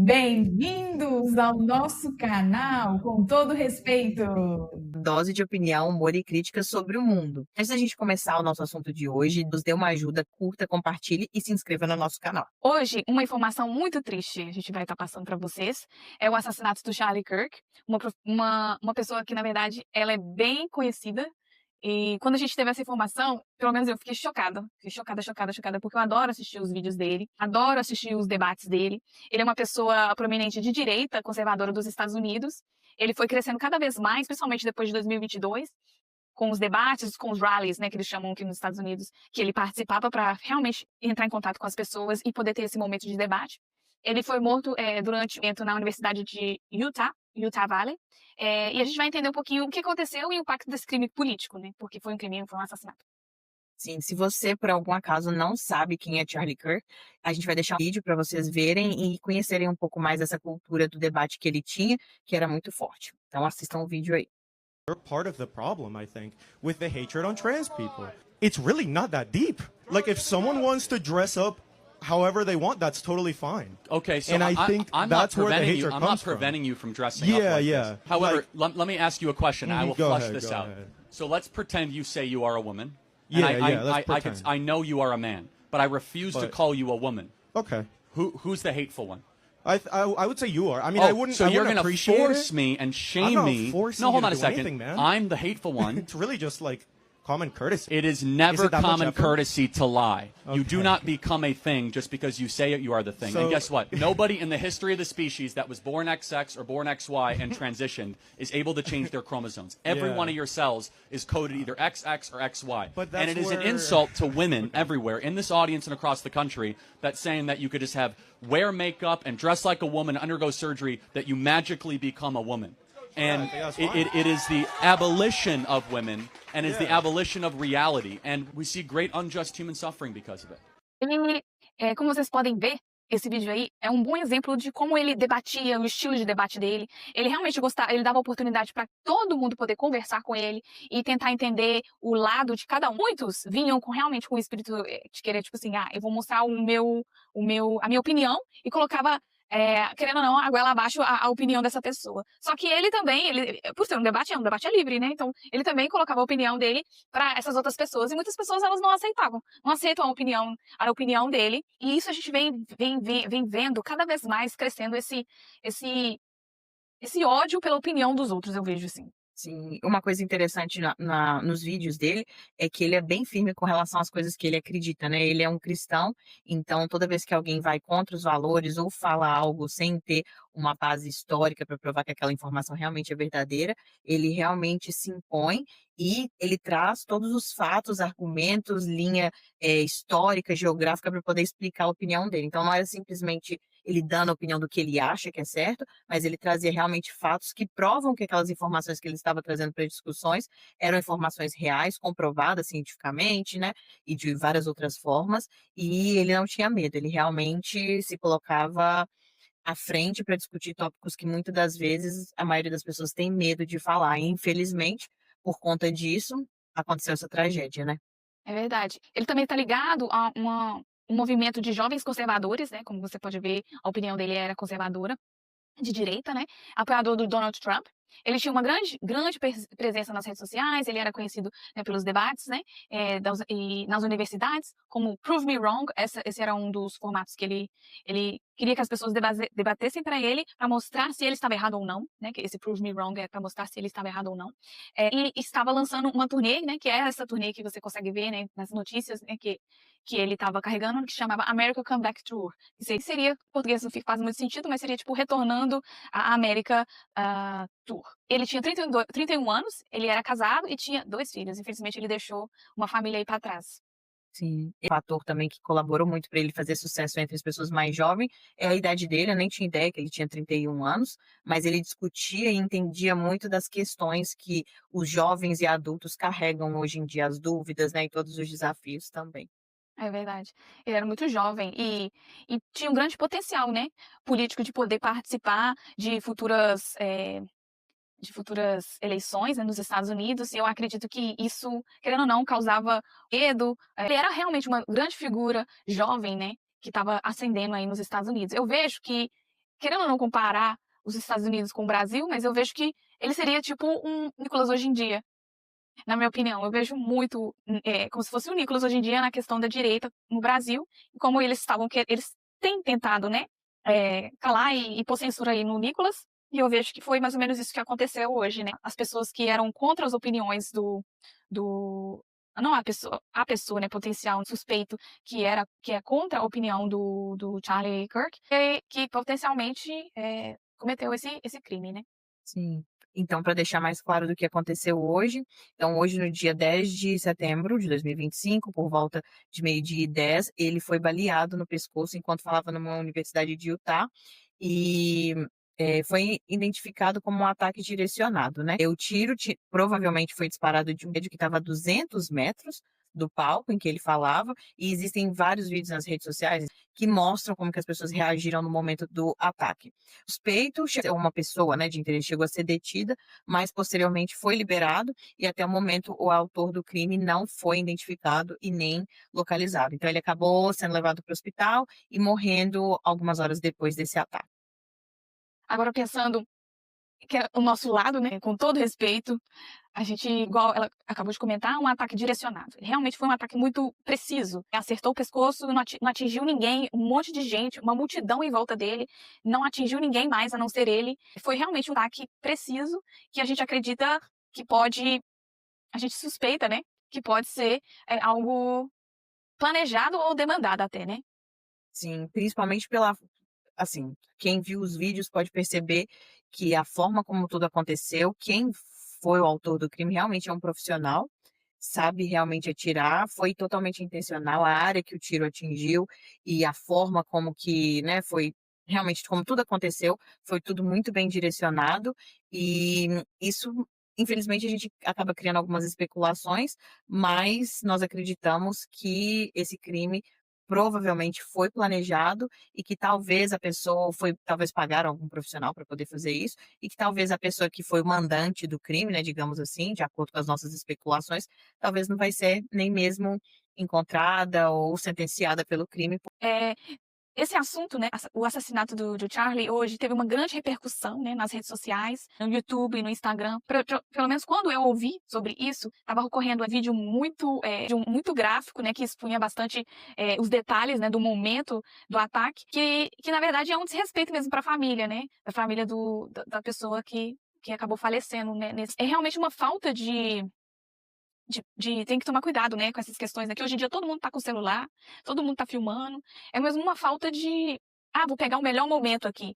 Bem-vindos ao nosso canal, com todo respeito. Dose de opinião, humor e críticas sobre o mundo. Antes da gente começar o nosso assunto de hoje, nos dê uma ajuda, curta, compartilhe e se inscreva no nosso canal. Hoje, uma informação muito triste a gente vai estar passando para vocês, é o assassinato do Charlie Kirk, uma pessoa que, na verdade, ela é bem conhecida, e quando a gente teve essa informação, pelo menos eu fiquei chocada, chocada, porque eu adoro assistir os vídeos dele, adoro assistir os debates dele. Ele é uma pessoa prominente de direita, conservadora dos Estados Unidos. Ele foi crescendo cada vez mais, principalmente depois de 2022, com os debates, com os rallies, né, que eles chamam aqui nos Estados Unidos, que ele participava para realmente entrar em contato com as pessoas e poder ter esse momento de debate. Ele foi morto durante um evento na Universidade de Utah Valley, e a gente vai entender um pouquinho o que aconteceu e o impacto desse crime político, né, porque foi um crime, foi um assassinato. Sim, se você, por algum acaso, não sabe quem é Charlie Kirk, a gente vai deixar um vídeo para vocês verem e conhecerem um pouco mais dessa cultura do debate que ele tinha, que era muito forte. Então assistam o vídeo aí. You're part of the problem, I think, with the hatred on trans people. It's really not that deep. Like, if someone wants to dress up however they want, that's totally fine. Okay, so And I think I'm not that's where the preventing you. hatred I'm comes not from. preventing you from dressing up Yeah, like yeah. this. However, Like- let me ask you a question. I will Go flush ahead, this go out. ahead. So let's pretend you say you are a woman. Yeah, and yeah, let's pretend. I know you are a man, but I refuse to But- call you a woman. Okay. Who's the hateful one? I would say you are. I mean, I wouldn't. So I you're wouldn't gonna appreciate force it. me and I'm shame not me? forcing No, you hold to on a do second. anything, man. I'm the hateful one. It's really just like common courtesy. It is Is never it that much common effort? courtesy to lie. You do Okay. not become a thing just because you say it, you are the thing. And So- guess what? Nobody in the history of the species that was born XX or born XY and transitioned is able to change their chromosomes. Every Yeah. one of your cells is coded either XX or XY. But And that's it is an where- insult to women everywhere in this audience and across the country that's saying that you could just have wear makeup and dress like a woman, undergo surgery, that you magically become a woman. And that's it is the abolition of women and is the Yeah. abolition of reality. And we see great unjust human suffering because of it. Ele, como vocês podem ver, esse vídeo aí é um bom exemplo de como ele debatia, o estilo de debate dele. Ele realmente gostava, ele dava oportunidade para todo mundo poder conversar com ele e tentar entender o lado de cada um. Muitos vinham realmente com o espírito de querer, tipo assim, eu vou mostrar a minha opinião, e colocava, querendo ou não, a goela abaixo a opinião dessa pessoa. Só que ele também, por ser um debate é livre, né? Então, ele também colocava a opinião dele para essas outras pessoas, e muitas pessoas, elas não aceitavam, não aceitam a opinião dele, e isso a gente vem vendo cada vez mais crescendo esse ódio pela opinião dos outros, eu vejo assim. Sim, uma coisa interessante nos vídeos dele é que ele é bem firme com relação às coisas que ele acredita, né? Ele é um cristão, então toda vez que alguém vai contra os valores ou fala algo sem ter uma base histórica para provar que aquela informação realmente é verdadeira, ele realmente se impõe e ele traz todos os fatos, argumentos, linha histórica, geográfica para poder explicar a opinião dele. Então não era simplesmente ele dando a opinião do que ele acha que é certo, mas ele trazia realmente fatos que provam que aquelas informações que ele estava trazendo para as discussões eram informações reais, comprovadas cientificamente, né, e de várias outras formas, e ele não tinha medo, ele realmente se colocava à frente para discutir tópicos que muitas das vezes a maioria das pessoas tem medo de falar, e infelizmente, por conta disso, aconteceu essa tragédia, né. É verdade. Ele também está ligado a um movimento de jovens conservadores, né, como você pode ver, a opinião dele era conservadora, de direita, né, apoiador do Donald Trump. Ele tinha uma grande presença nas redes sociais, ele era conhecido, né, pelos debates, né, e nas universidades, como Prove Me Wrong. Esse era um dos formatos que ele queria que as pessoas debatessem para ele, para mostrar se ele estava errado ou não, né, que esse Prove Me Wrong é para mostrar se ele estava errado ou não. E estava lançando uma turnê, né, que é essa turnê que você consegue ver, né, nas notícias, né, que ele estava carregando, que chamava America Comeback Tour. Isso aí seria, em português não faz muito sentido, mas seria tipo retornando à América Tour. Ele tinha 31 anos, ele era casado e tinha 2 filhos. Infelizmente, ele deixou uma família aí para trás. Sim, um fator também que colaborou muito para ele fazer sucesso entre as pessoas mais jovens é a idade dele. Eu nem tinha ideia que ele tinha 31 anos, mas ele discutia e entendia muito das questões que os jovens e adultos carregam hoje em dia, as dúvidas, né, e todos os desafios também. É verdade. Ele era muito jovem e tinha um grande potencial, né, político, de poder participar de futuras eleições, né, nos Estados Unidos, e eu acredito que isso, querendo ou não, causava medo. Ele era realmente uma grande figura jovem, né, que estava ascendendo aí nos Estados Unidos. Eu vejo que querendo ou não comparar os Estados Unidos com o Brasil, mas eu vejo que ele seria tipo um Nicolas hoje em dia, na minha opinião. Eu vejo muito como se fosse o Nicolas hoje em dia na questão da direita no Brasil, e como eles têm tentado, né, calar e pôr censura aí no Nicolas, e eu vejo que foi mais ou menos isso que aconteceu hoje, né? As pessoas que eram contra as opiniões do não a pessoa, né, potencial suspeito que é contra a opinião do Charlie Kirk, que potencialmente cometeu esse crime, né? Sim. Então, para deixar mais claro do que aconteceu hoje, então hoje no dia 10 de setembro de 2025, por volta de 12h10, ele foi baleado no pescoço enquanto falava numa universidade de Utah e foi identificado como um ataque direcionado, né? O tiro provavelmente foi disparado de um prédio que estava a 200 metros do palco em que ele falava, e existem vários vídeos nas redes sociais que mostram como que as pessoas reagiram no momento do ataque. O suspeito, uma pessoa, né, de interesse, chegou a ser detida, mas posteriormente foi liberado e até o momento o autor do crime não foi identificado e nem localizado. Então ele acabou sendo levado para o hospital e morrendo algumas horas depois desse ataque. Agora pensando que é o nosso lado, né, com todo respeito, a gente, igual ela acabou de comentar, um ataque direcionado. Realmente foi um ataque muito preciso. Acertou o pescoço, não atingiu ninguém, um monte de gente, uma multidão em volta dele, não atingiu ninguém mais a não ser ele. Foi realmente um ataque preciso que a gente acredita que pode, a gente suspeita, né, que pode ser algo planejado ou demandado até, né? Sim, principalmente assim, quem viu os vídeos pode perceber que a forma como tudo aconteceu, quem foi o autor do crime realmente é um profissional, sabe realmente atirar, foi totalmente intencional a área que o tiro atingiu e a forma como que, né, foi realmente como tudo aconteceu, foi tudo muito bem direcionado e isso, infelizmente, a gente acaba criando algumas especulações, mas nós acreditamos que esse crime provavelmente foi planejado e que talvez a pessoa talvez pagaram algum profissional para poder fazer isso, e que talvez a pessoa que foi o mandante do crime, né, digamos assim, de acordo com as nossas especulações, talvez não vai ser nem mesmo encontrada ou sentenciada pelo crime. É, esse assunto, né, o assassinato do Charlie hoje teve uma grande repercussão, né, nas redes sociais, no YouTube e no Instagram. Pelo menos quando eu ouvi sobre isso, estava ocorrendo um vídeo muito gráfico, né, que expunha bastante os detalhes, né, do momento do ataque, que na verdade é um desrespeito mesmo para a família, né, da família da pessoa que acabou falecendo, né. É realmente uma falta tem que tomar cuidado, né, com essas questões, né, que hoje em dia todo mundo tá com o celular, todo mundo tá filmando, é mesmo uma falta de: "Ah, vou pegar o melhor momento aqui".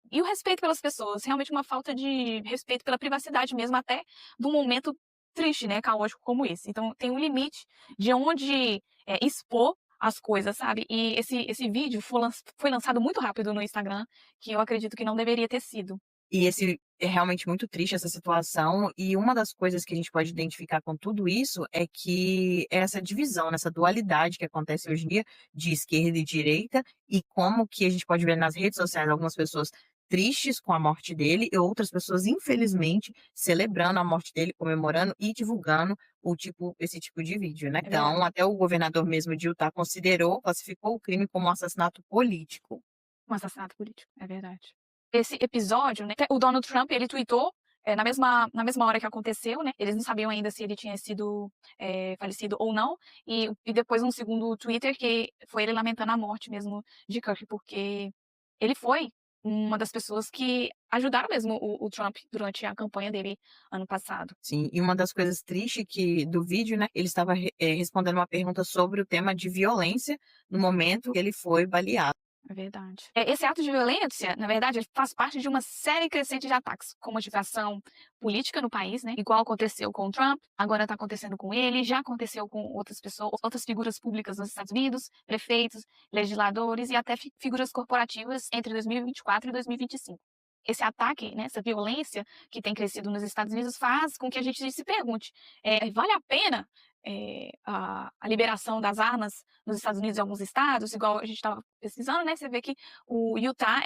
E o respeito pelas pessoas, realmente uma falta de respeito pela privacidade mesmo, até de um momento triste, né, caótico como esse. Então tem um limite de onde, expor as coisas, sabe. E esse vídeo foi lançado muito rápido no Instagram, que eu acredito que não deveria ter sido. E esse é realmente muito triste essa situação, e uma das coisas que a gente pode identificar com tudo isso é que é essa divisão, nessa dualidade que acontece hoje em dia de esquerda e direita, e como que a gente pode ver nas redes sociais algumas pessoas tristes com a morte dele e outras pessoas, infelizmente, celebrando a morte dele, comemorando e divulgando esse tipo de vídeo, né? É Então, verdade. até o governador mesmo de Utah classificou o crime como um assassinato político. Um assassinato político, é verdade. Esse episódio, né, até o Donald Trump, ele tweetou, na mesma hora que aconteceu, né, eles não sabiam ainda se ele tinha sido, falecido ou não, e depois um segundo Twitter que foi ele lamentando a morte mesmo de Kirk, porque ele foi uma das pessoas que ajudaram mesmo o Trump durante a campanha dele ano passado. Sim, e uma das coisas tristes do vídeo, né, ele estava respondendo uma pergunta sobre o tema de violência no momento que ele foi baleado. É verdade. Esse ato de violência, na verdade, ele faz parte de uma série crescente de ataques com motivação política no país, né? Igual aconteceu com o Trump, agora está acontecendo com ele, já aconteceu com outras pessoas, outras figuras públicas nos Estados Unidos, prefeitos, legisladores e até figuras corporativas entre 2024 e 2025. Esse ataque, né, essa violência que tem crescido nos Estados Unidos faz com que a gente se pergunte, vale a pena a liberação das armas nos Estados Unidos e alguns estados, igual a gente estava pesquisando, né? Você vê que o Utah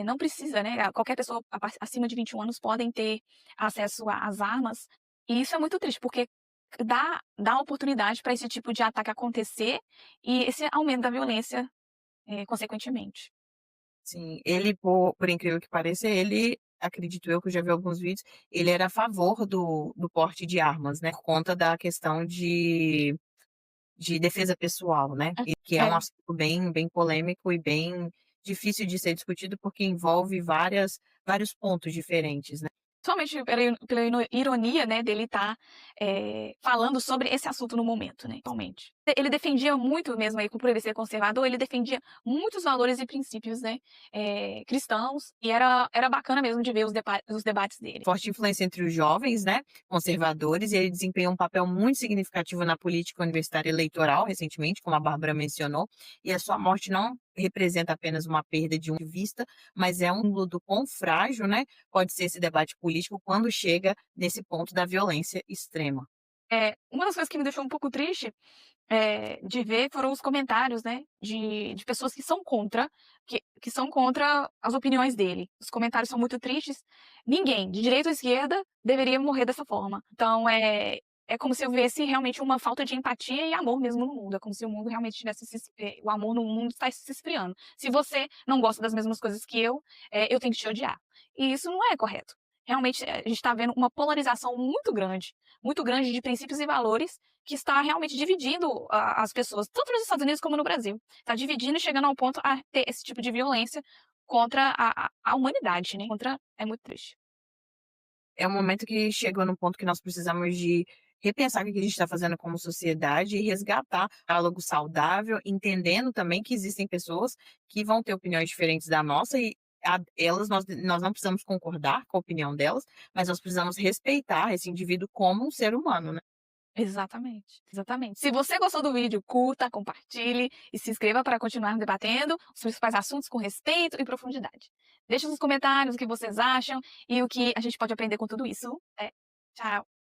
não precisa, né? Qualquer pessoa acima de 21 anos podem ter acesso às armas. E isso é muito triste, porque dá oportunidade para esse tipo de ataque acontecer e esse aumento da violência, consequentemente. Sim, ele, por incrível que pareça, ele, acredito eu, que eu já vi alguns vídeos, ele era a favor do porte de armas, né, por conta da questão de defesa pessoal, né, Hum, e que é um é. assunto bem polêmico e bem difícil de ser discutido, porque envolve vários pontos diferentes, né. Somente pela ironia, né, dele estar falando sobre esse assunto no momento, né, atualmente. Ele defendia muito mesmo aí, por ele ser conservador, ele defendia muitos valores e princípios, né, cristãos, e era bacana mesmo de ver os debates dele. Forte influência entre os jovens, né, conservadores, e ele desempenhou um papel muito significativo na política universitária eleitoral recentemente, como a Bárbara mencionou, e a sua morte não representa apenas uma perda de um ponto de vista, mas é um símbolo do quão frágil, né, pode ser esse debate político quando chega nesse ponto da violência extrema. Uma das coisas que me deixou um pouco triste, de ver foram os comentários, né, de pessoas que são contra as opiniões dele. Os comentários são muito tristes. Ninguém, de direita ou esquerda, deveria morrer dessa forma. Então, é como se eu visse realmente uma falta de empatia e amor mesmo no mundo. É como se o mundo realmente tivesse o amor no mundo está se esfriando. Se você não gosta das mesmas coisas que eu tenho que te odiar. E isso não é correto. Realmente, a gente está vendo uma polarização muito grande de princípios e valores que está realmente dividindo as pessoas, tanto nos Estados Unidos como no Brasil. Está dividindo e chegando ao ponto a ter esse tipo de violência contra a humanidade, né? É muito triste. É um momento que chegou no ponto que nós precisamos de repensar o que a gente está fazendo como sociedade e resgatar diálogo saudável, entendendo também que existem pessoas que vão ter opiniões diferentes da nossa e nós não precisamos concordar com a opinião delas, mas nós precisamos respeitar esse indivíduo como um ser humano, né? Exatamente, exatamente. Se você gostou do vídeo, curta, compartilhe e se inscreva para continuar debatendo os principais assuntos com respeito e profundidade. Deixe nos comentários o que vocês acham e o que a gente pode aprender com tudo isso. Tchau!